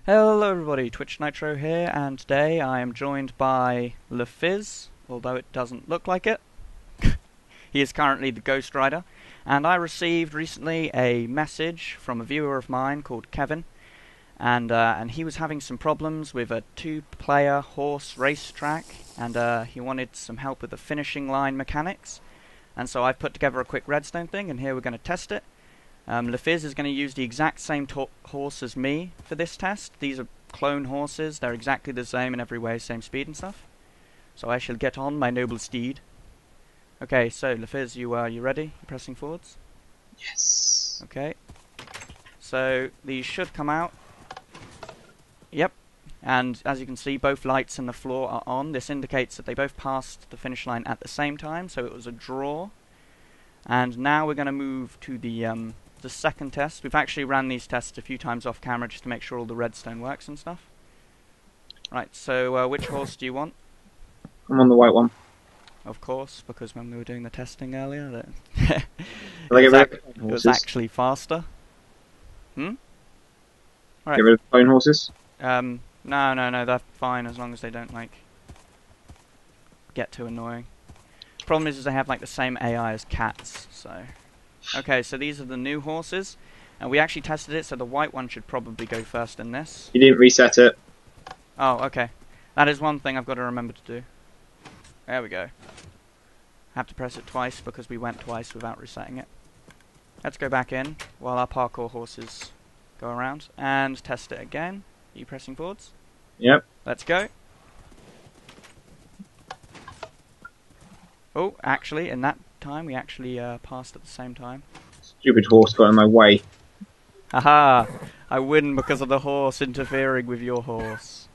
Hello everybody, Twitch Nitro here, and today I am joined by LeFizz, although it doesn't look like it. He is currently the Ghost Rider, and I received recently a message from a viewer of mine called Kevin, and he was having some problems with a two-player horse racetrack, and he wanted some help with the finishing line mechanics, and so I've put together a quick Redstone thing, and here we're going to test it. LeFizz is going to use the exact same horse as me for this test. These are clone horses. They're exactly the same in every way, same speed and stuff. So I shall get on my noble steed. Okay, so LeFizz, you ready? You pressing forwards? Yes. Okay. So these should come out. Yep. And as you can see, both lights in the floor are on. This indicates that they both passed the finish line at the same time, so it was a draw. And now we're going to move to the second test. We've actually ran these tests a few times off camera just to make sure all the redstone works and stuff. Right, so which horse do you want? I'm on the white one. Of course, because when we were doing the testing earlier, It it was actually faster. Right. Get rid of clone horses? No, they're fine as long as they don't, like, get too annoying. Problem is they have, like, the same AI as cats, so... Okay, so these are the new horses, and we actually tested it, so the white one should probably go first in this. You didn't reset it. Oh, okay. That is one thing I've got to remember to do. There we go. Have to press it twice because we went twice without resetting it. Let's go back in while our parkour horses go around and test it again. Are you pressing forwards? Yep. Let's go. Oh, actually, in that time, we actually passed at the same time. Stupid horse got in my way. Haha! I win because of the horse interfering with your horse.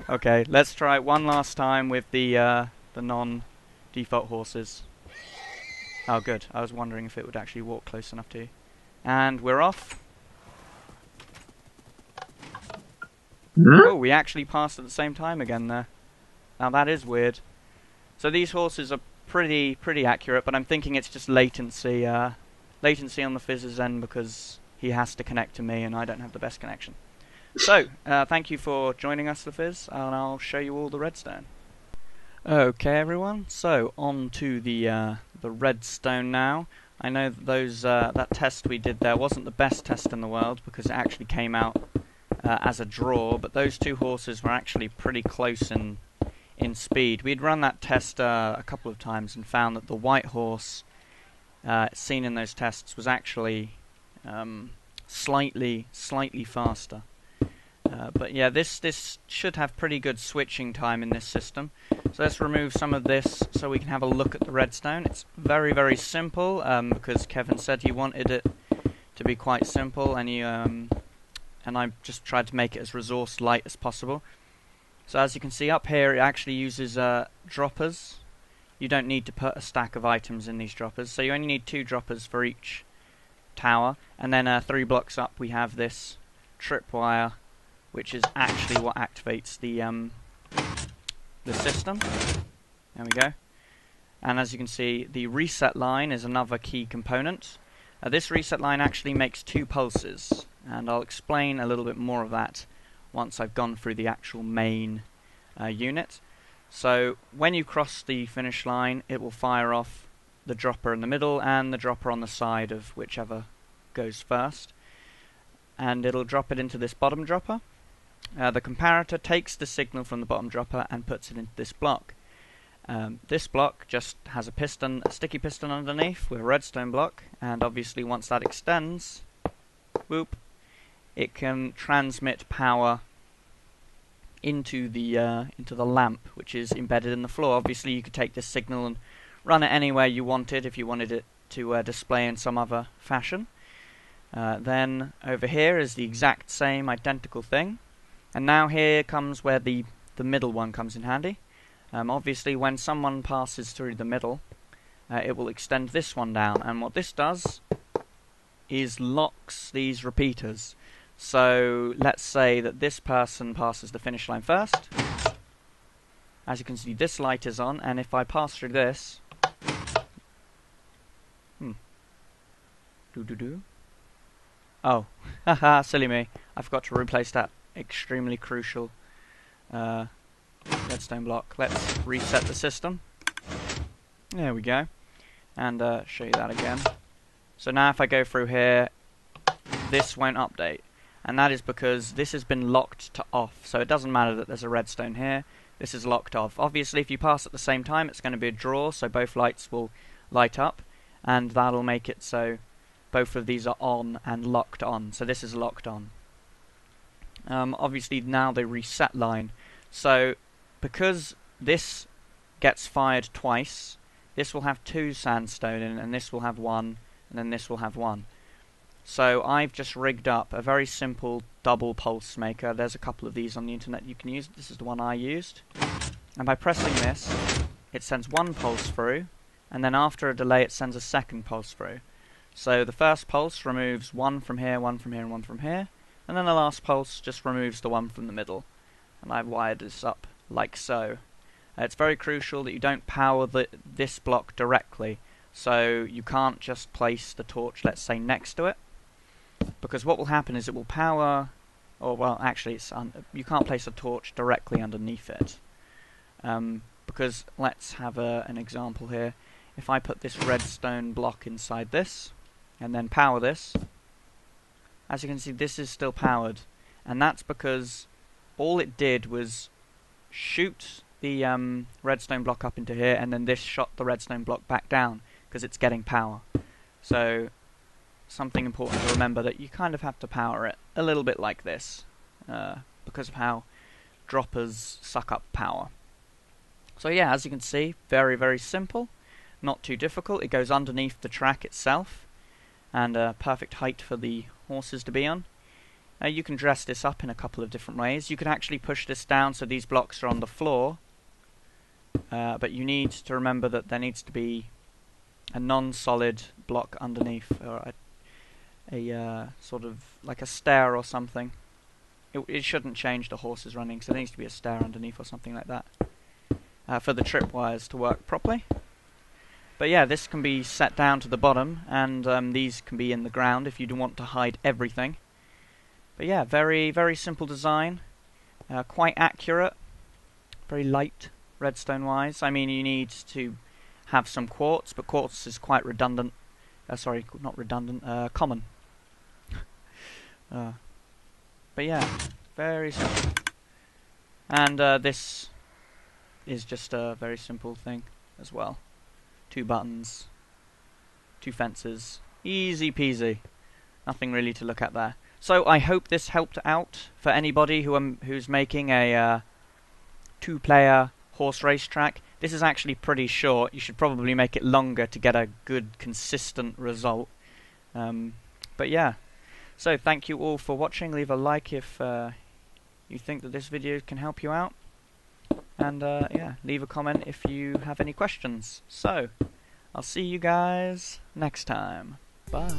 Okay, let's try it one last time with the non-default horses. Oh, good. I was wondering if it would actually walk close enough to you. And we're off. Oh, we actually passed at the same time again there. Now that is weird. So these horses are pretty accurate, but I'm thinking it's just latency on the Fizz's end because he has to connect to me and I don't have the best connection. So, thank you for joining us, LeFizz, and I'll show you all the redstone. Okay, everyone. So on to the redstone now. I know that that test we did there wasn't the best test in the world because it actually came out as a draw, but those two horses were actually pretty close in speed. We'd run that test a couple of times and found that the white horse seen in those tests was actually slightly faster. But yeah, this should have pretty good switching time in this system. So let's remove some of this so we can have a look at the redstone. It's very simple because Kevin said he wanted it to be quite simple, and I just tried to make it as resource light as possible. So as you can see up here, it actually uses droppers. You don't need to put a stack of items in these droppers, so you only need 2 droppers for each tower. And then 3 blocks up we have this tripwire, which is actually what activates the system. There we go. And as you can see, the reset line is another key component. This reset line actually makes 2 pulses, and I'll explain a little bit more of that once I've gone through the actual main unit. So when you cross the finish line, it will fire off the dropper in the middle and the dropper on the side of whichever goes first, and it'll drop it into this bottom dropper. The comparator takes the signal from the bottom dropper and puts it into this block. This block just has a sticky piston underneath with a redstone block, and obviously once that extends, whoop, it can transmit power into the lamp, which is embedded in the floor. Obviously, you could take this signal and run it anywhere you wanted if you wanted it to display in some other fashion. Then over here is the exact same identical thing, and now here comes where the middle one comes in handy. Obviously, when someone passes through the middle, it will extend this one down, and what this does is locks these repeaters. So let's say that this person passes the finish line first. As you can see, this light is on, and if I pass through this, Oh, haha, silly me. I forgot to replace that extremely crucial redstone block. Let's reset the system. There we go. And show you that again. So now if I go through here, this won't update. And that is because this has been locked to off. So it doesn't matter that there's a redstone here. This is locked off. Obviously, if you pass at the same time, it's going to be a draw, so both lights will light up. And that'll make it so both of these are on and locked on. So this is locked on. Obviously, now the reset line. So because this gets fired twice, this will have 2 sandstone in, and this will have 1, and then this will have 1. So I've just rigged up a very simple double pulse maker. There's a couple of these on the internet you can use. This is the one I used. And by pressing this, it sends 1 pulse through, and then after a delay it sends a second pulse through. So the first pulse removes 1 from here, 1 from here, and 1 from here, and then the last pulse just removes the 1 from the middle. And I've wired this up like so. It's very crucial that you don't power this block directly, so you can't just place the torch, let's say, next to it, because what will happen is it will power, or well, actually, you can't place a torch directly underneath it, because let's have an example here. If I put this redstone block inside this, and then power this, as you can see, this is still powered, and that's because all it did was shoot the redstone block up into here, and then this shot the redstone block back down because it's getting power. So something important to remember, that you kind of have to power it a little bit like this because of how droppers suck up power. So yeah, as you can see, very, very simple, not too difficult. It goes underneath the track itself, and perfect height for the horses to be on. You can dress this up in a couple of different ways. You can actually push this down so these blocks are on the floor, but you need to remember that there needs to be a non-solid block underneath, or a sort of like a stair or something. It shouldn't change the horses running, so there needs to be a stair underneath or something like that for the tripwires to work properly. But yeah, this can be set down to the bottom, and these can be in the ground if you do want to hide everything. But yeah, very, very simple design, quite accurate, very light redstone-wise. I mean, you need to have some quartz, but quartz is quite redundant. Sorry, not redundant, common. But yeah, very simple. And this is just a very simple thing as well. 2 buttons, 2 fences, easy peasy. Nothing really to look at there. So I hope this helped out for anybody who's making a 2-player horse race track. This is actually pretty short. You should probably make it longer to get a good, consistent result. But yeah, so thank you all for watching. Leave a like if you think that this video can help you out. And yeah, leave a comment if you have any questions. So, I'll see you guys next time. Bye.